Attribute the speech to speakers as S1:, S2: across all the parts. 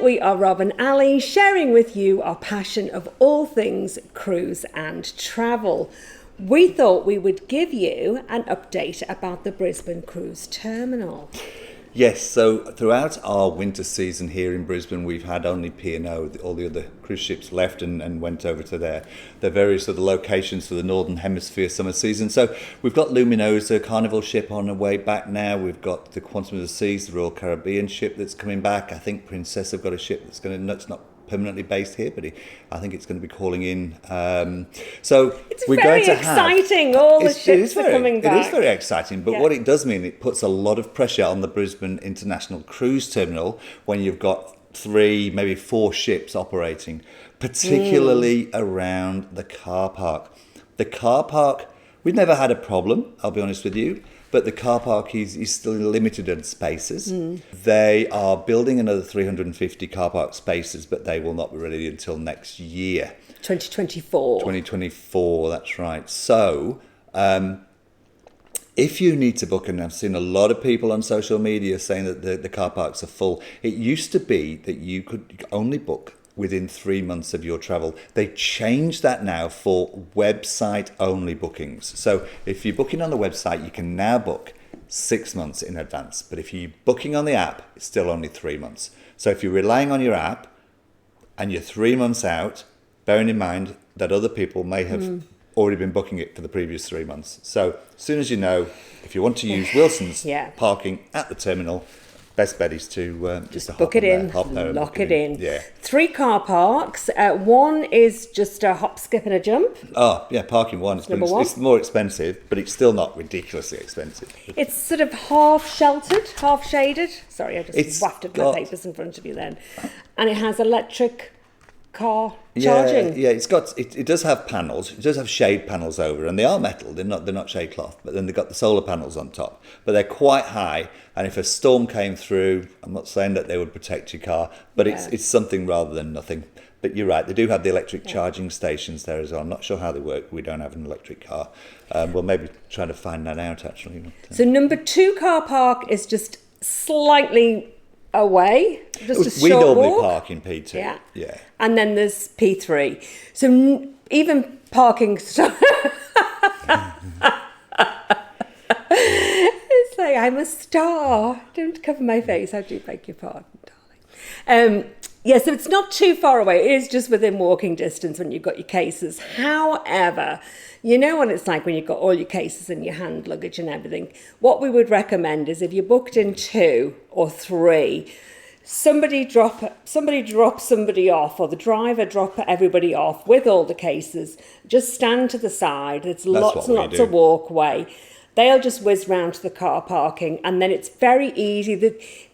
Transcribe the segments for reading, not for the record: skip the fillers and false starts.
S1: we are Rob and Ali, sharing with you our passion of all things cruise and travel. We thought we would give you an update about the Brisbane Cruise Terminal.
S2: Yes, so throughout our winter season here in Brisbane, we've had only P&O. All the other cruise ships left and went over to their various other locations for the Northern Hemisphere summer season. So we've got Luminosa, Carnival ship on the way back now. We've got the Quantum of the Seas, the Royal Caribbean ship that's coming back. I think Princess have got a ship that's it's not permanently based here, but I think it's going to be calling in. So
S1: it's
S2: we're
S1: very
S2: going to
S1: exciting. All the ships are coming back.
S2: It is very exciting, but what it does mean, it puts a lot of pressure on the Brisbane International Cruise Terminal when you've got 3, maybe 4 ships operating, particularly around the car park. The car park, we've never had a problem, I'll be honest with you. But the car park is still limited in spaces. They are building another 350 car park spaces, but they will not be ready until next year.
S1: 2024.
S2: 2024, that's right. So, if you need to book, and I've seen a lot of people on social media saying that the car parks are full. It used to be that you could only book within 3 months of your travel. They changed that now for website only bookings. So if you're booking on the website, you can now book 6 months in advance. But if you're booking on the app, it's still only 3 months. So if you're relying on your app and you're 3 months out, bearing in mind that other people may have already been booking it for the previous 3 months. So as soon as you know, if you want to use Wilson's parking at the terminal, best bet is to
S1: just book it in, lock it in.
S2: Yeah.
S1: 3 car parks. One is just a hop, skip and a jump.
S2: Oh, yeah, parking one. It's more expensive, but it's still not ridiculously expensive.
S1: It's sort of half sheltered, half shaded. Sorry, I just wafted my papers in front of you then. And it has electric car charging.
S2: Yeah, it does have panels. It does have shade panels over, and they are metal. They're not shade cloth, but then they've got the solar panels on top. But they're quite high, and if a storm came through, I'm not saying that they would protect your car, but it's something rather than nothing. But you're right, they do have the electric charging stations there as well. I'm not sure how they work. We don't have an electric car. We'll maybe try to find that out actually.
S1: So number 2 car park is just slightly away, just a short walk.
S2: We normally park in P2. Yeah.
S1: And then there's P3. So even parking stuff. It's like, I'm a star. Don't cover my face. I do beg your pardon, darling. So it's not too far away. It is just within walking distance when you've got your cases. However, you know what it's like when you've got all your cases and your hand luggage and everything. What we would recommend is if you're booked in 2 or 3, somebody drop somebody off, or the driver drop everybody off with all the cases. Just stand to the side. There's lots and lots of walkway. They'll just whiz round to the car parking, and then it's very easy.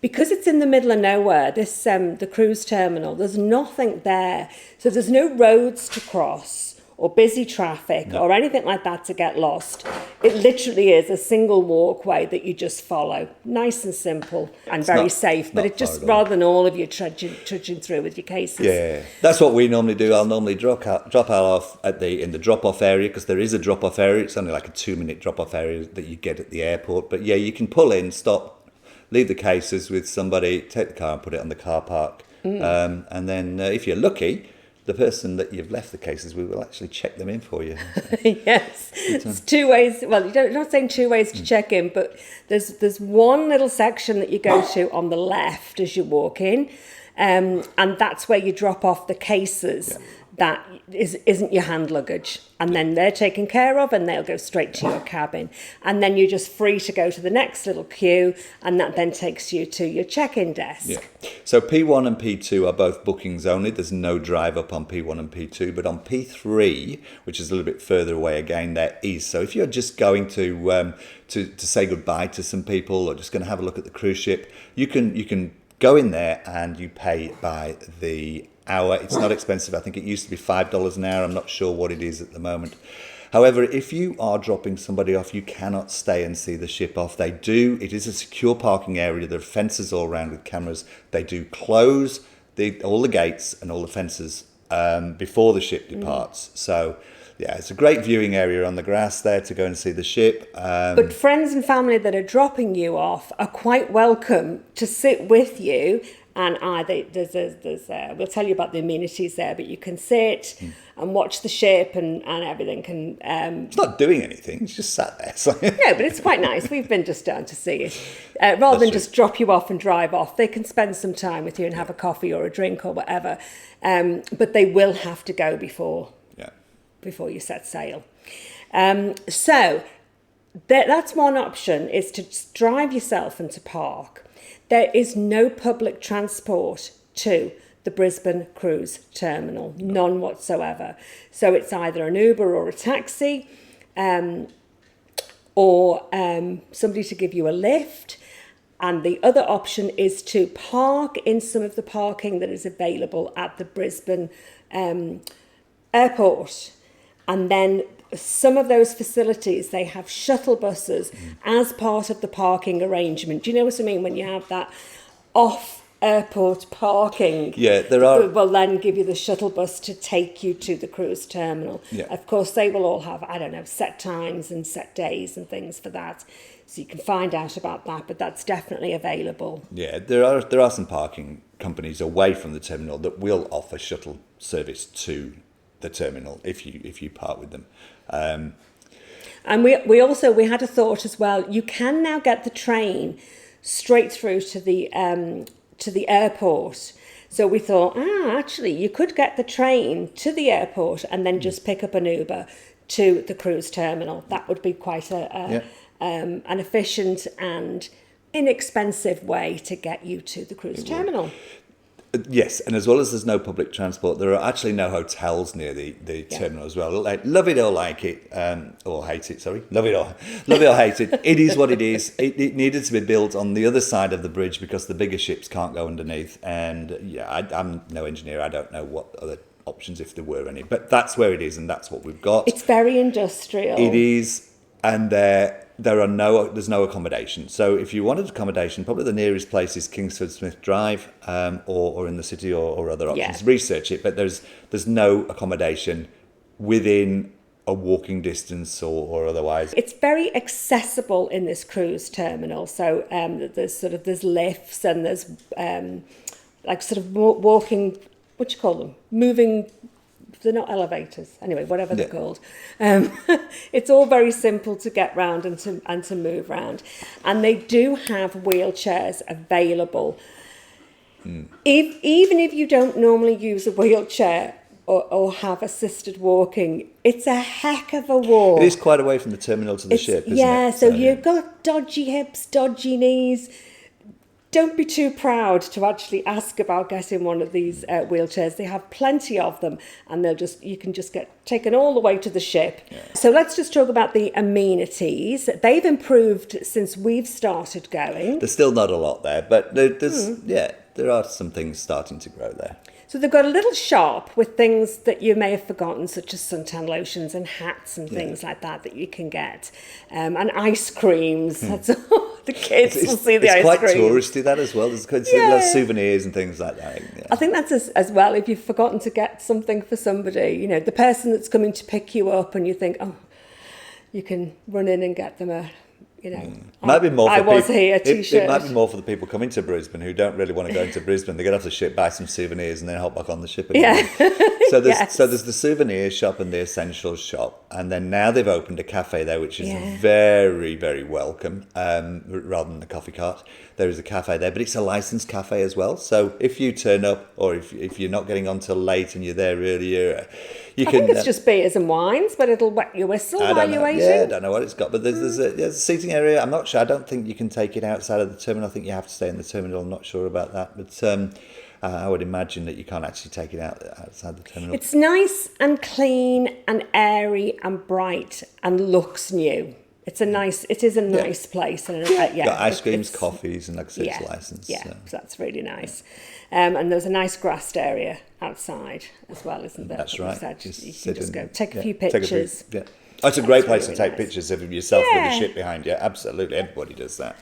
S1: Because it's in the middle of nowhere, the cruise terminal, there's nothing there. So there's no roads to cross or busy traffic or anything like that to get lost. It literally is a single walkway that you just follow. Nice and simple and very safe, but it just, rather than all of you trudging through with your cases.
S2: Yeah, that's what we normally do. I'll normally drop out off in the drop-off area, because there is a drop-off area. It's only like a 2-minute drop-off area that you get at the airport. But yeah, you can pull in, stop, leave the cases with somebody, take the car and put it on the car park. And then if you're lucky, the person that you've left the cases, we will actually check them in for you.
S1: Yes, it's 2 ways. Well, you're not saying 2 ways to check in, but there's one little section that you go to on the left as you walk in, and that's where you drop off the cases. That isn't your hand luggage, and then they're taken care of, and they'll go straight to your cabin, and then you're just free to go to the next little queue, and that then takes you to your check-in desk.
S2: Yeah. So P1 and P2 are both bookings only. There's no drive up on P1 and P2, but on P3, which is a little bit further away again, there is. So if you're just going to say goodbye to some people, or just going to have a look at the cruise ship, you can go in there and you pay by the hour. It's not expensive. I think it used to be $5 an hour. I'm not sure what it is at the moment. However, if you are dropping somebody off, you cannot stay and see the ship off. It is a secure parking area. There are fences all around with cameras. They do close all the gates and all the fences before the ship departs. So yeah, it's a great viewing area on the grass there to go and see the ship.
S1: But friends and family that are dropping you off are quite welcome to sit with you And we'll tell you about the amenities there, but you can sit and watch the ship and everything.
S2: It's not doing anything, it's just sat there. So.
S1: No, but it's quite nice. We've been just down to see it. Rather than just drop you off and drive off, they can spend some time with you and have a coffee or a drink or whatever. But they will have to go before you set sail. So that's one option, is to just drive yourself into park. There is no public transport to the Brisbane Cruise Terminal, none whatsoever. So it's either an Uber or a taxi, or somebody to give you a lift. And the other option is to park in some of the parking that is available at the Brisbane airport. And then some of those facilities, they have shuttle buses as part of the parking arrangement. Do you know what I mean? When you have that off-airport parking,
S2: there are.
S1: Will then give you the shuttle bus to take you to the cruise terminal.
S2: Yeah.
S1: Of course, they will all have, set times and set days and things for that. So you can find out about that, but that's definitely available.
S2: Yeah, there are some parking companies away from the terminal that will offer shuttle service to the terminal if you park with them.
S1: And we also had a thought as well. You can now get the train straight through to the airport. So we thought, actually, you could get the train to the airport and then just pick up an Uber to the cruise terminal. That would be quite an efficient and inexpensive way to get you to the cruise terminal.
S2: Yes, and as well as there's no public transport, there are actually no hotels near the terminal as well. Like, love it or like it, or hate it, sorry. Love it or hate it. It is what it is. It needed to be built on the other side of the bridge because the bigger ships can't go underneath. And I'm no engineer. I don't know what other options, if there were any. But that's where it is, and that's what we've got.
S1: It's very industrial.
S2: It is, and there's no accommodation. So if you wanted accommodation, probably the nearest place is Kingsford Smith Drive, or in the city, or other options.
S1: Yeah.
S2: Research it, but there's no accommodation within a walking distance or otherwise.
S1: It's very accessible in this cruise terminal. So there's lifts and there's walking. What do you call them? Moving. They're not elevators. Anyway, whatever they're called. It's all very simple to get round and to move round. And they do have wheelchairs available. Even if you don't normally use a wheelchair or have assisted walking, it's a heck of a walk.
S2: It is quite away from the terminal to the ship, isn't it?
S1: Yeah, so you've got dodgy hips, dodgy knees. Don't be too proud to actually ask about getting one of these wheelchairs. They have plenty of them, and you can just get taken all the way to the ship. Yeah. So let's just talk about the amenities. They've improved since we've started going.
S2: There's still not a lot there, but there are some things starting to grow there.
S1: So they've got a little shop with things that you may have forgotten, such as suntan lotions and hats and things like that you can get. And ice creams. That's all. The kids will see the ice cream.
S2: It's quite touristy, that as well. There's souvenirs and things like that. Yeah.
S1: I think that's as well, if you've forgotten to get something for somebody, the person that's coming to pick you up and you think, you can run in and get them a...
S2: Might be more for
S1: here t-shirt.
S2: It might be more for the people coming to Brisbane who don't really want to go into Brisbane. They get off the ship, buy some souvenirs, and then hop back on the ship again.
S1: Yeah.
S2: So there's the souvenir shop and the essentials shop, and then now they've opened a cafe there, which is very, very welcome. Rather than the coffee cart, there is a cafe there, but it's a licensed cafe as well. So if you turn up, or if you're not getting on till late and you're there earlier, I
S1: think it's just beers and wines, but it'll wet your whistle while you're waiting.
S2: Yeah, I don't know what it's got, but there's a seating area. I'm not sure. I don't think you can take it outside of the terminal. I think you have to stay in the terminal. I'm not sure about that, but I would imagine that you can't actually take it outside the terminal.
S1: It's nice and clean and airy and bright and looks new. It is a nice place. And
S2: got ice creams, coffees, and like I said, it's licensed.
S1: Yeah, so that's really nice. And there's a nice grassed area outside as well, isn't there?
S2: That's right.
S1: You can just go take a few pictures.
S2: It's a great
S1: That's
S2: place to
S1: really
S2: take
S1: nice.
S2: pictures of yourself with
S1: Yeah.
S2: the ship behind you. Absolutely, everybody does that.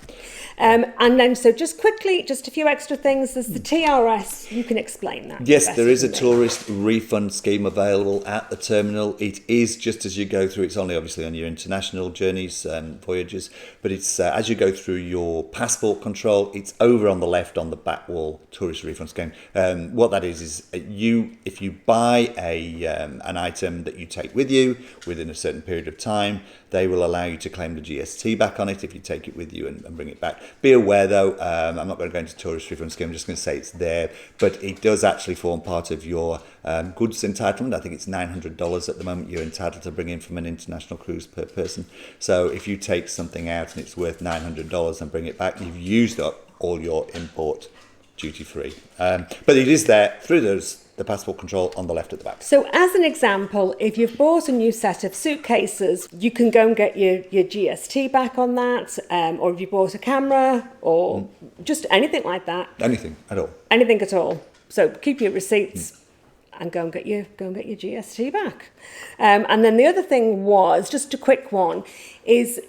S1: And then, so just quickly, just a few extra things. There's the TRS. You can explain that.
S2: Yes,
S1: better
S2: there is a
S1: than me.
S2: tourist refund scheme available at the terminal. It is just as you go through. It's only obviously on your international journeys and voyages, but it's as you go through your passport control. It's over on the left on the back wall. Tourist refund scheme. What that is if you buy an item that you take with you within a certain period of time, they will allow you to claim the GST back on it if you take it with you and bring it back. Be aware though, I'm not going to go into tourist refund scheme, I'm just going to say it's there, but it does actually form part of your goods entitlement. I think it's $900 at the moment you're entitled to bring in from an international cruise per person. So if you take something out and it's worth $900 and bring it back, you've used up all your import duty free. But it is there through the passport control on the left at the back.
S1: So as an example, if you've bought a new set of suitcases, you can go and get your GST back on that, or if you bought a camera or just anything like that,
S2: Anything at all.
S1: anything at all. So keep your receipts and go and get your GST back. And then the other thing was, just a quick one, is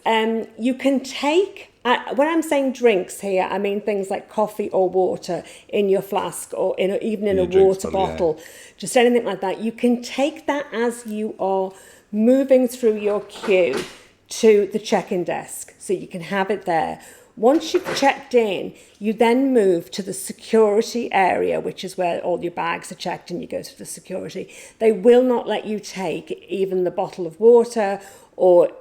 S1: you can take, when I'm saying drinks here, I mean things like coffee or water in your flask or even in a
S2: drinks
S1: water
S2: bottle,
S1: bottle, just anything like that. You can take that as you are moving through your queue to the check-in desk. So you can have it there. Once you've checked in, you then move to the security area, which is where all your bags are checked and you go to the security. They will not let you take even the bottle of water or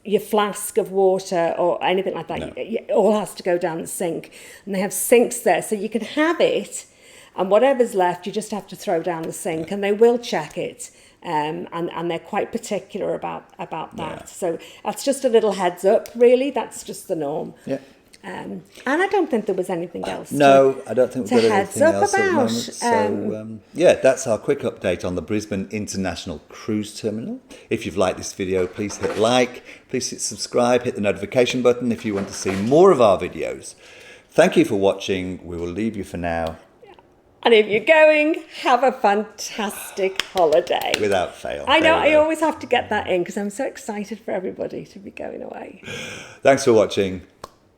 S1: your flask of water or anything like that.
S2: No.
S1: It all has to go down the sink. And they have sinks there, so you can have it, and whatever's left, you just have to throw down the sink, and they will check it. And they're quite particular about that.
S2: Yeah.
S1: So that's just a little heads up, really. That's just the norm.
S2: Yeah.
S1: And I don't think there was anything else.
S2: No, I don't think
S1: to
S2: we've got
S1: heads
S2: anything
S1: up
S2: else at the
S1: about,
S2: moment. So, that's our quick update on the Brisbane International Cruise Terminal. If you've liked this video, please hit like, please hit subscribe, hit the notification button if you want to see more of our videos. Thank you for watching. We will leave you for now.
S1: And if you're going, have a fantastic holiday.
S2: Without fail.
S1: I know,
S2: There we
S1: I
S2: go.
S1: always have to get that in because I'm so excited for everybody to be going away.
S2: Thanks for watching.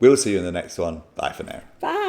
S2: We'll see you in the next one. Bye for now.
S1: Bye.